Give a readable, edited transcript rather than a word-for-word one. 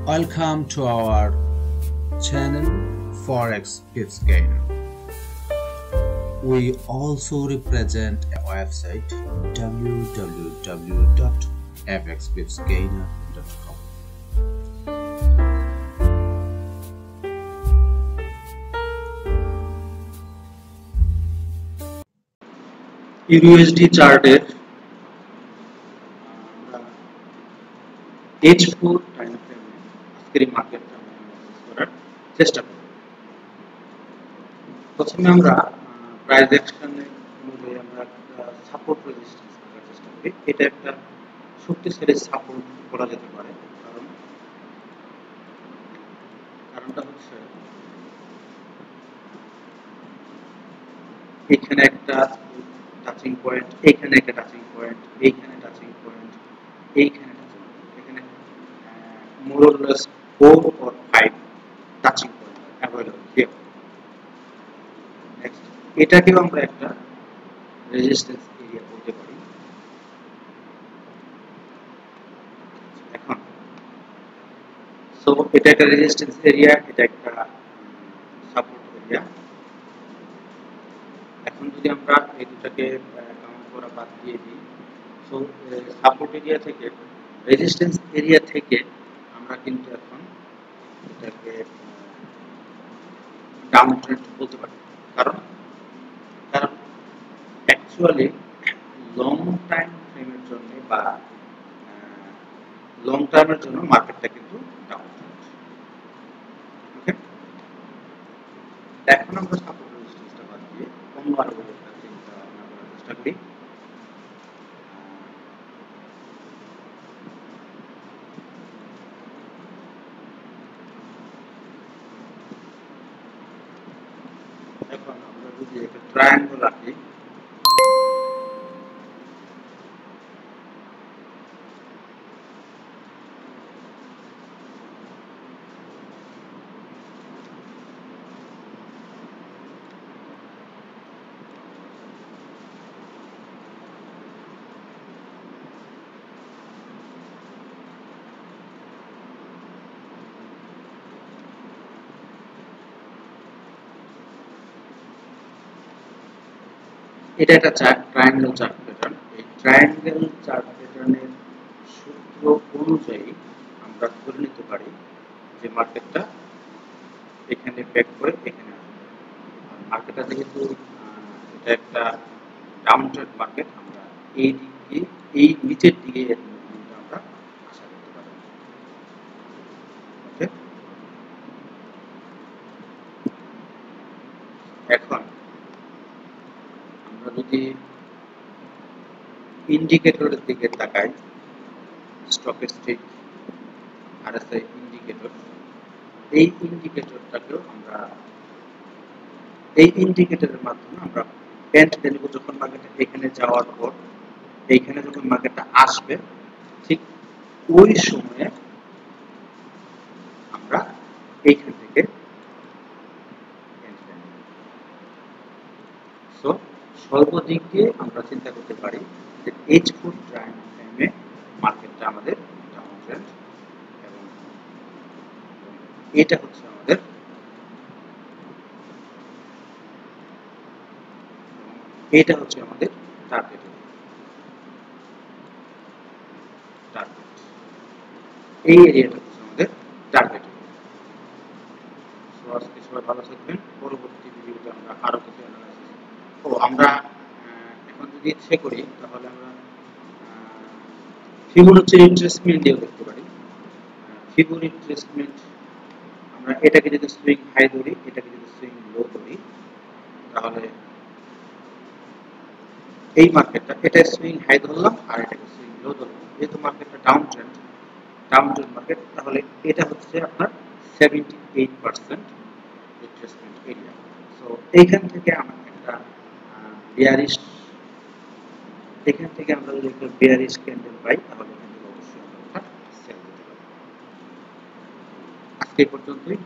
Welcome to our channel Forex Tips Gainer. We also represent a website www.fxtipsgainer.com. EURUSD চার্টের H4 time ফ্রেমে আজকের মার্কেটটা analysis করার চেষ্টা করব। প্রথমে আমরা প্রাইস অ্যাকশনের মধ্যে আমরা একটা সাপোর্ট রেজিস্ট্যান্স করার চেষ্টা করি। এটা একটা শক্তিশালী সাপোর্ট বলা যেতে পারে, কারণটা হচ্ছে এখানে একটা টাচিং পয়েন্ট, এইখানে একটা টাচিং পয়েন্ট, এইখানে টাচিং পয়েন্ট, এইখানে টাচিং পয়েন্ট, এখানে more or less 4 or 5 touching point available here. Next, এটাকেও আমরা একটা রেজিস্ট্যান্স এরিয়া বলতে পারি। এখন সো এটা একটা রেজিস্ট্যান্স এরিয়া, এটা একটা সাপোর্ট এরিয়া। এখন যদি আমরা এই দুটাকে কাউন্ট করা বাদ দিয়ে দিই, সো সাপোর্ট এরিয়া থেকে রেজিস্ট্যান্স এরিয়া থেকে আমরা কিন্তু এখন এটাকে ডাউন ট্রেন্ড বলতে পারি। কারণ অ্যাকচুয়ালি লং টাইম ফ্রেমের জন্য বা লং টার্মের জন্য মার্কেটটা কিন্তু ডাউন ট্রেন্ড। ওকে, এখন আমরা সাপোর্ট রেজিস্ট্যান্সটা বাদ দিয়ে অন্য আরো একটা চিন্তা ভাবনা করার চেষ্টা করি। এখন আমরা যদি একটা ট্রায়াঙ্গল আঁকি, এটা একটা ট্রায়াঙ্গেল চার্ট প্যাটার্ন। এই ট্রায়াঙ্গেল চার্ট প্যাটার্নের সূত্র অনুযায়ী আমরা ধরে নিতে পারি যে মার্কেটটা এখানে ব্যাক করে এখানে আসবে। মার্কেটটা যেহেতু এটা একটা ডাউন ট্রেন্ড মার্কেট, আমরা এই দিকে এই নিচের দিকে আমরা আশা করতে পারি। ওকে, এখন আমরা যদি ইন্ডিকেটরের দিকে তাকাই, স্টক এক্সচেঞ্জ RSI ইন্ডিকেটর, এই ইন্ডিকেটরটাকেও আমরা এই ইন্ডিকেটরের মাধ্যমে আমরা প্যান্ট ভ্যালু যখন মার্কেটে এখানে যাওয়ার পর এইখানে যখন মার্কেটটা আসবে, ঠিক ওই সময়ে আমরা এইখান থেকে সো সর্বদিক দিয়ে আমরা চিন্তা করতে পারি যে H4 ট্রায়াঙ্গেল ফ্রেমে মার্কেটটা আমাদের ডাউন ট্রেন্ড এবং এটা হচ্ছে আমাদের টার্গেট। এই এরিয়াটা হচ্ছে আমাদের টার্গেট। সো আজকে সবাই ভালো থাকবেন। পরবর্তী ভিডিওতে আমরা আরো কিছু অ্যানালাইসিস আমরা এখন যদি ইচ্ছে করি তাহলে আমরা ফিবোনাচি রিট্রেসমেন্ট দিয়েও দেখতে পারি। ফিবোনাচি রিট্রেসমেন্ট আমরা এটাকে যদি সুইং হাই ধরি, এটাকে যদি সুইং লো ধরি, তাহলে এই মার্কেটটা এটা সুইং হাই ধরলাম আর এটাকে সুইং লো ধরলাম, যেহেতু মার্কেটটা ডাউন ট্রেন্ড মার্কেট, তাহলে এটা হচ্ছে আপনার 78% রিট্রেসমেন্ট এরিয়া। সো এইখান থেকে আমরা একটা বেয়ারিশ ক্যান্ডেল পাই, তাহলে কিন্তু অবশ্যই আমরা সেল দিতে পারি। আজকে পর্যন্তই।